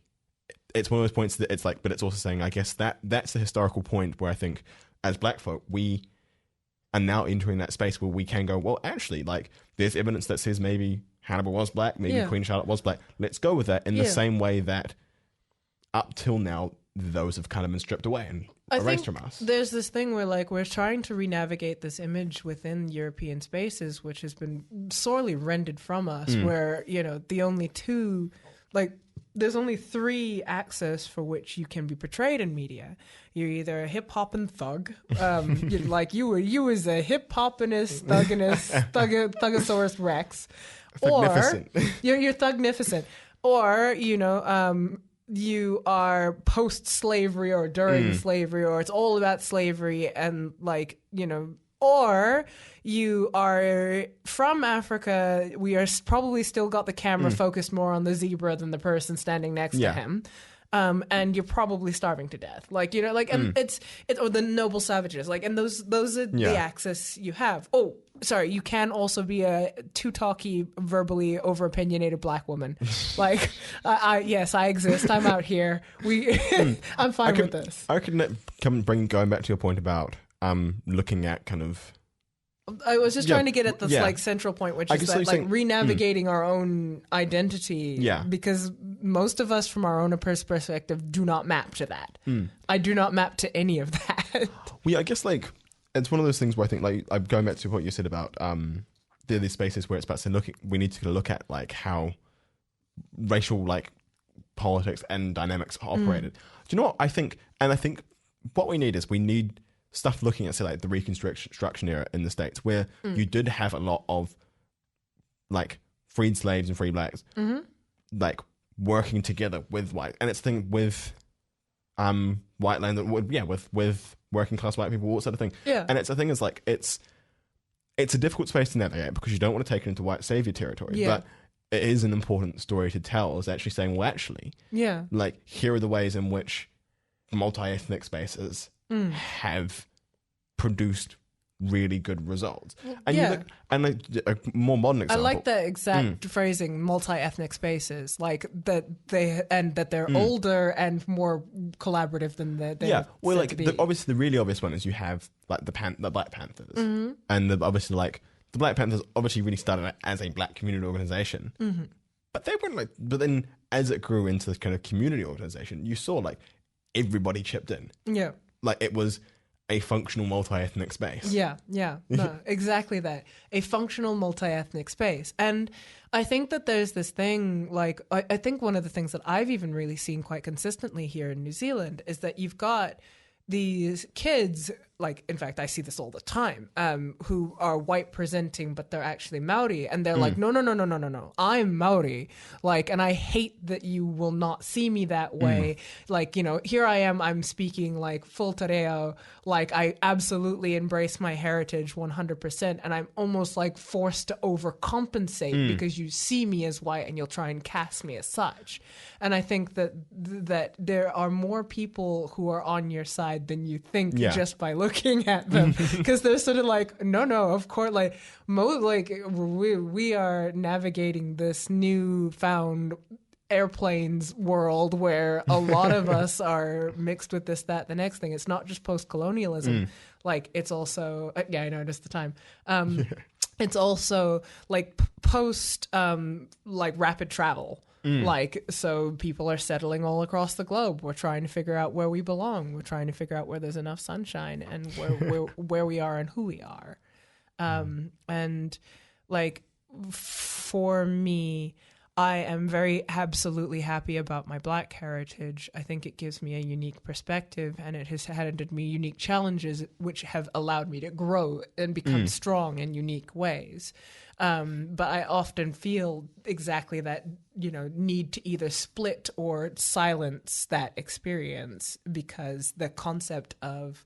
it's one of those points that it's like, but it's also saying, I guess that's the historical point where I think as black folk, we are now entering that space where we can go, well, actually, like there's evidence that says maybe Hannibal was black, maybe Queen Charlotte was black. Let's go with that in the same way that up till now, those have kind of been stripped away and erased from us. There's this thing where like we're trying to re-navigate this image within European spaces, which has been sorely rendered from us, where, the only two, like, there's only three axes for which you can be portrayed in media. You're either a hip hopping thug, you was a hip hoppinist, thugosaurus Rex, or you're thugnificent, or you are post slavery or during slavery, or it's all about slavery, and or you are from Africa. We are probably still got the camera focused more on the zebra than the person standing next to him. And you're probably starving to death. And it's or the noble savages. And those are the axis you have. Oh, sorry, you can also be a too talky, verbally over opinionated black woman. Yes, I exist. I'm out here. I'm fine with this. I could going back to your point about looking at kind of. I was just trying to get at this central point, which is that re-navigating our own identity. Yeah. Because most of us, from our own perspective, do not map to that. I do not map to any of that. Well, I guess it's one of those things where I think I'm going back to what you said about there are these spaces where it's about saying, we need to look at how racial politics and dynamics are operated. Do you know what I think? And I think what we need stuff looking at, say, the Reconstruction era in the States, where you did have a lot of freed slaves and free blacks working together with white, and it's the thing with white land with working class white people, all sort of thing. Yeah. And it's the thing is it's a difficult space to navigate because you don't want to take it into white savior territory. Yeah. But it is an important story to tell, is actually saying, well, actually, here are the ways in which multi-ethnic spaces have produced really good results. And a more modern example. I like that exact phrasing, multi-ethnic spaces, that they're older and more collaborative than they obviously the really obvious one is you have the Black Panthers, and obviously the Black Panthers obviously really started as a black community organization, but they weren't but then as it grew into this kind of community organization, you saw everybody chipped in. Yeah. It was a functional multi-ethnic space. Yeah. No, exactly that. A functional multi-ethnic space. And I think that there's this thing, I think one of the things that I've even really seen quite consistently here in New Zealand is that you've got these kids, in fact, I see this all the time, who are white presenting, but they're actually Maori. And they're no, I'm Maori. And I hate that you will not see me that way. Here I am, I'm speaking full te reo. I absolutely embrace my heritage 100%. And I'm almost forced to overcompensate because you see me as white and you'll try and cast me as such. And I think that there are more people who are on your side than you think just by looking looking at them because they're sort of like, no, of course, like we are navigating this newfound airplanes world where a lot of us are mixed with this, that, the next thing. It's not just post-colonialism. Like, it's also, I noticed the time. It's also like post, like rapid travel. Like, so people are settling all across the globe. We're trying to figure out where we belong. We're trying to figure out where there's enough sunshine and where we are and who we are. And like, for me, I am very absolutely happy about my Black heritage. I think it gives me a unique perspective, and it has handed me unique challenges which have allowed me to grow and become strong in unique ways. But I often feel exactly that, need to either split or silence that experience, because the concept of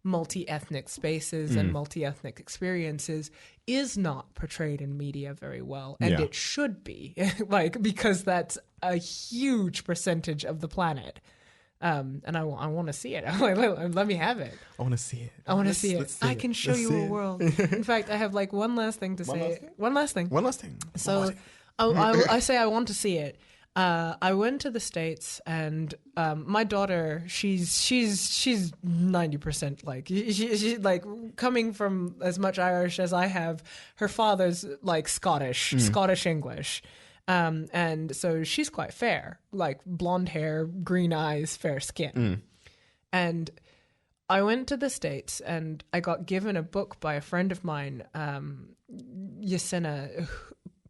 multi-ethnic spaces and multi-ethnic experiences is not portrayed in media very well, and it should be, like, because that's a huge percentage of the planet. And I want to see it. Let me have it. I want to see it. I want to see it. I can show you a world. In fact, I have like one last thing to say. One last thing. So I say I want to see it. I went to the States, and my daughter, she's 90% like she like, coming from as much Irish as I have. Her father's like Scottish English. And so she's quite fair, like blonde hair, green eyes, fair skin. And I went to the States, and I got given a book by a friend of mine, Yesenia,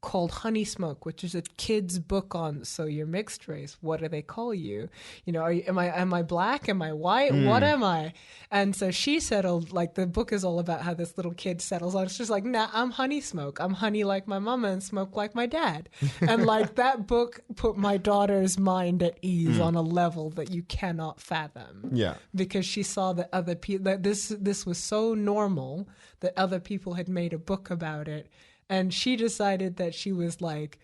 called Honey Smoke, which is a kid's book on, so you're mixed race, what do they call you? Am I black? Am I white? What am I? And so she settled, like, the book is all about how this little kid settles on. It's just like, nah, I'm Honey Smoke. I'm honey like my mama and smoke like my dad. And like, that book put my daughter's mind at ease on a level that you cannot fathom. Yeah. Because she saw that other people, that this was so normal that other people had made a book about it. And she decided that she was like,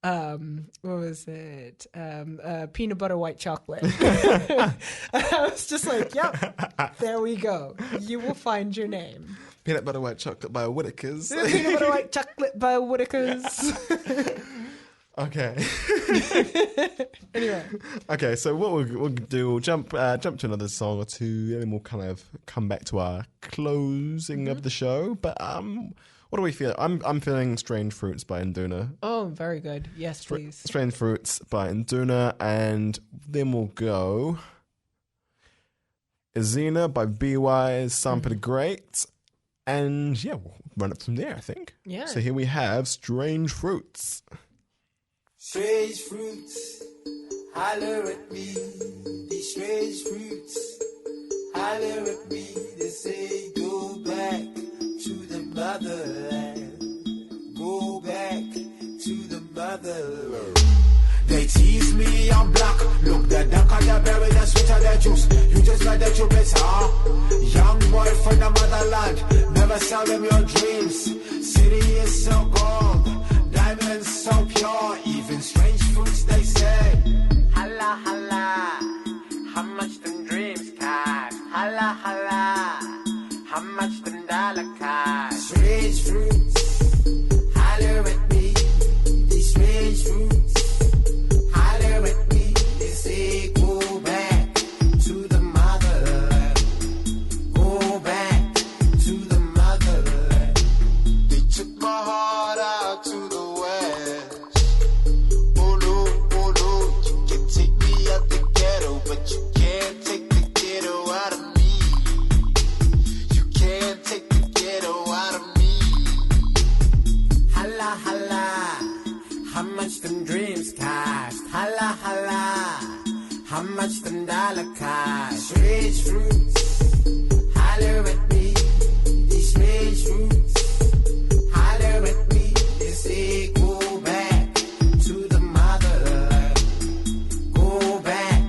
what was it? Peanut butter white chocolate. I was just like, yep, there we go. You will find your name. Peanut butter white chocolate by Whitakers. Peanut butter white chocolate by Whitakers. Okay. Anyway. Okay, so what we'll do, we'll jump to another song or two, and then we'll kind of come back to our closing of the show. But what do we feel? I'm feeling Strange Fruits by Nduna. Oh, very good. Yes, please. Strange Fruits by Nduna, and then we'll go Izina by B-Wise, Sampa Great, and yeah, we'll run it from there, I think. Yeah. So here we have Strange Fruits. Strange fruits, holler at me. These strange fruits, holler at me. They say go back to the motherland. Go back to the motherland. They tease me, I'm black. Look, the darker the berry, the sweeter the juice. You just like that you better. Young boy from the motherland. Never sell them your dreams. City is so gold. Diamonds so pure, even strange fruits they say. Holla, holla, how much them dreams cost? Holla, holla, how much them dollar cost? Strange fruits, holler at me. These strange fruits, holler at me. They say go back to the motherland. Go back to the motherland. They took my heart out to the but you can't take the ghetto out of me. You can't take the ghetto out of me. Holla, holla, how much them dreams cost? Holla, holla, how much them dollar cost? Strange fruits, holler at me. These strange fruits, holler at me. They say go back to the motherland. Go back.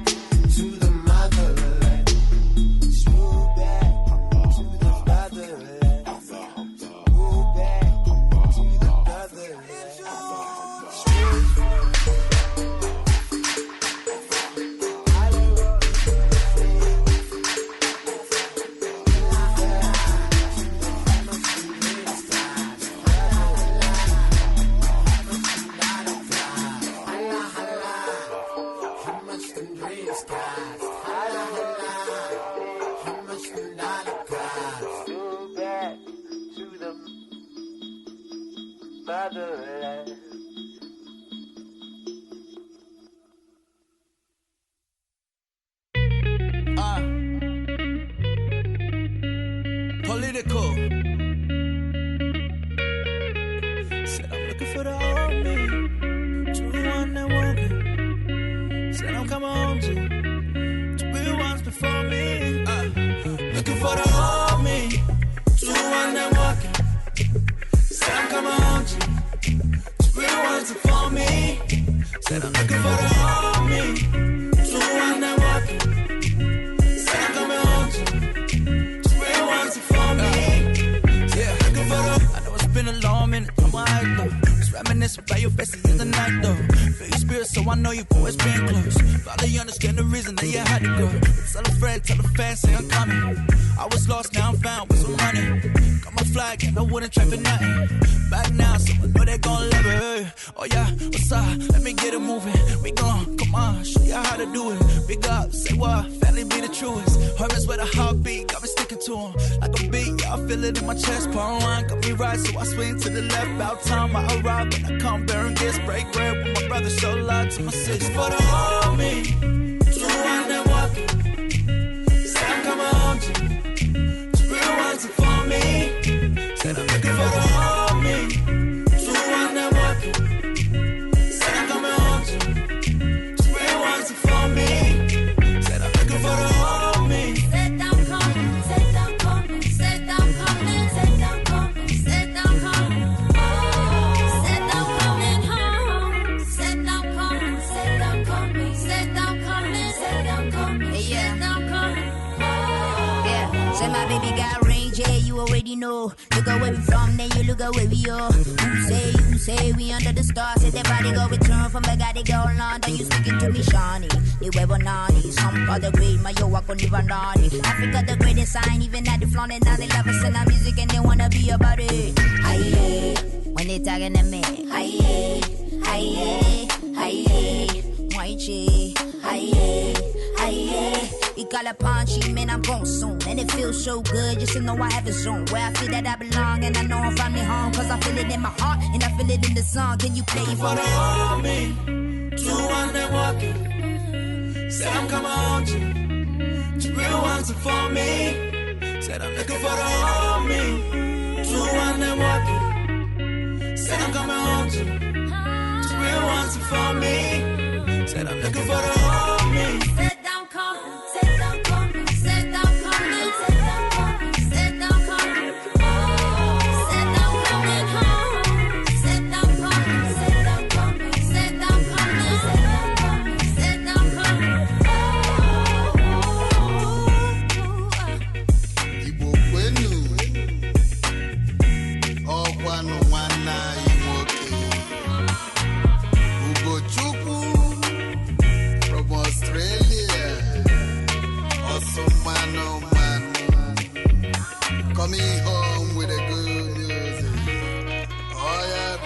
political. Said I'm looking for the old me, true one that walking. Said I'm coming home to real ones before me. Looking for the old me, true one that walking. Said I'm coming home to real ones before me. Said I'm looking for the old me, true one that walking. Said I'm coming home to real ones before me. Yeah, looking for the. I know it's been a long minute, I'm alright though. Just reminiscing about your bestie in the night though. Feel your spirit, so I know you've always been close. Finally understand the reason that you had to go. Tell a friend, tell a fan, say I'm coming. I was lost, now I'm found with some money. Got my flag and I wouldn't try for nothing. Back now, so I know they gon' love it. Oh yeah, what's up? Let me get it moving. We gon' come on, show you how to do it. Big up, say what? Family be the truest. Hermits with a heartbeat, got me sticking to them. Like a beat, yeah, I feel it in my chest. Palm line got me right, so I swing to the left. About time I arrive, when I come bearing gifts. Break bread with my brother, show love to my sis. For the old me, true one that walking. Say I'm coming home to real ones are for me. Said I'm looking for the old me, true one that walking. Said I'm coming home to real ones are for me. Said I'm looking for the old me. Said I'm coming, said I'm coming, said I'm coming, said I'm coming, said I'm coming. Said I'm coming home. Said I'm coming, said I'm coming, said I'm coming, said I'm coming, said I'm coming. Yeah, say my baby got range, yeah, you already know. Look at where we from, then you look at where we are. Who say we under the stars? Say that body go return from the guy they go London. You speaking to me, Shawnee. They wear banani, some other great, my yo, I couldn't even Africa the greatest sign, even at the flaunt, and now they love us in our music and they wanna be about it. Aye, when they talking to me, aye, aye, aye, white G, aye, aye. We call it punchy, man, I'm gone soon. And it feels so good, just to know I have a zone where I feel that I belong. And I know I'm finally home, cause I feel it in my heart and I feel it in the song. Can you play it for the old me, true one that walking. Said I'm coming home to real ones are for me. Said I'm looking for the old me, true one that walking. Said I'm coming home to real ones are for me. Said I'm looking for the old me. Said I'm coming, said I'm coming, said I'm coming, said I'm coming, said I'm coming. Said I'm coming home. Said I'm coming, said I'm coming, said I'm coming, said I'm coming, said I'm coming. Ibo kwenu, okwano wana imoke. Ugo chukwu from Australia. Awesome man, oh man. Coming home with a good music. Oh yeah.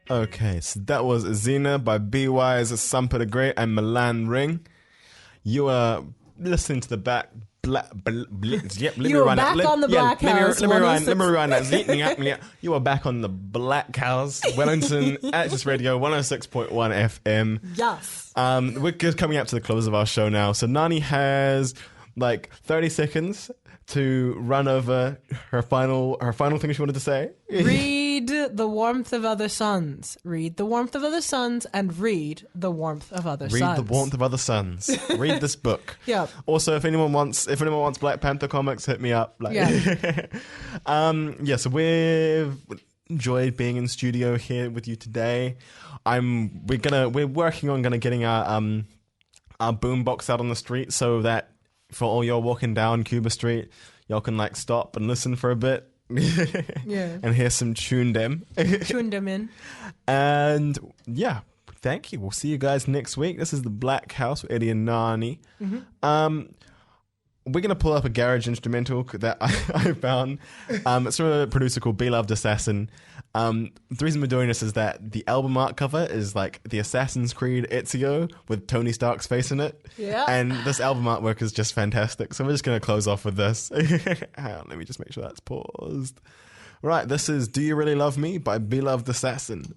Okay, so that was Xena by B-Wise, Sampa the Great, and Milan Ring. You are listening to the back. Yep, let me You were rewind back that. on the Blackhouse. Let me rewind that. You are back on the Blackhouse, Wellington, Access Radio, 106.1 FM. Yes. We're just coming up to the close of our show now. So Nani has like 30 seconds to run over her final thing she wanted to say. Read The Warmth of Other Suns. Read The Warmth of Other Suns and read The Warmth of Other Suns. Read The Warmth of Other Suns. Read this book. Yeah. Also, if anyone wants Black Panther comics, hit me up. So we've enjoyed being in studio here with you today. We're working on getting our boombox out on the street so that for all y'all walking down Cuba Street, y'all can like stop and listen for a bit. Yeah. And hear some tune them. Tune them in. And yeah, thank you. We'll see you guys next week. This is the Blackhouse with Eddie and Nani. Mm-hmm. We're going to pull up a garage instrumental that I found. It's from a producer called Beloved Assassin. The reason we're doing this is that the album art cover is like the Assassin's Creed Ezio with Tony Stark's face in it. Yeah. And this album artwork is just fantastic. So we're just going to close off with this. Hang on, let me just make sure that's paused. Right, this is Do You Really Love Me by Beloved Assassin.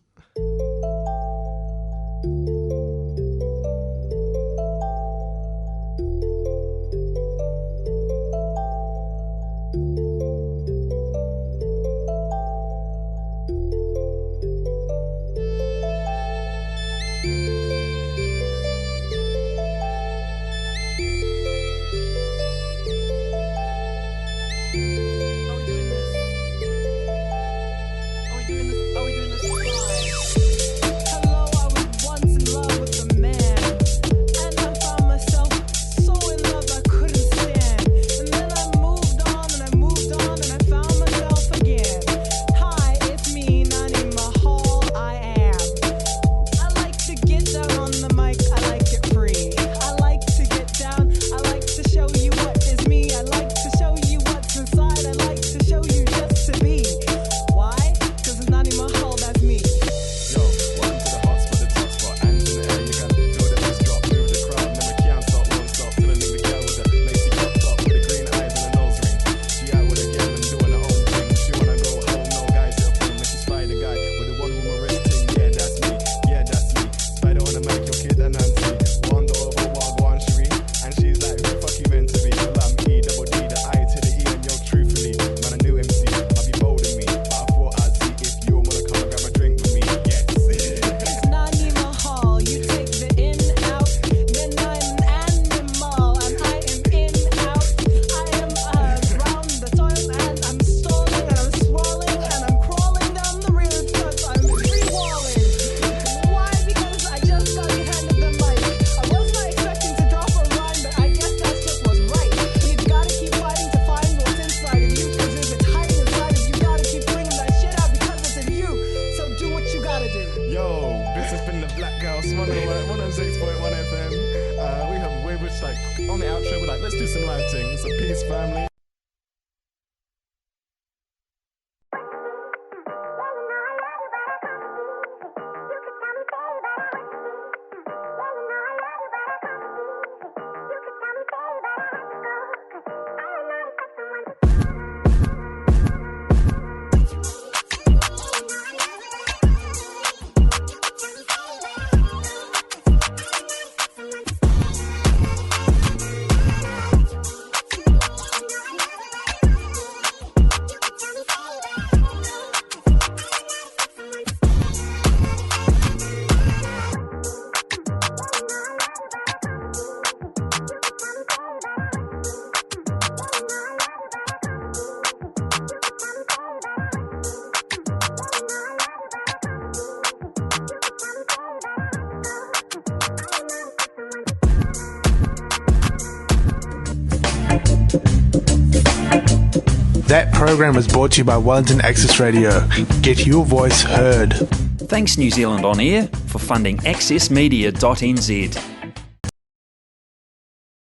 Blackhouse 106.1 FM. We're just like on the outro. We're like, let's do some live things. So peace, family. That program was brought to you by Wellington Access Radio. Get your voice heard. Thanks New Zealand On Air for funding accessmedia.nz.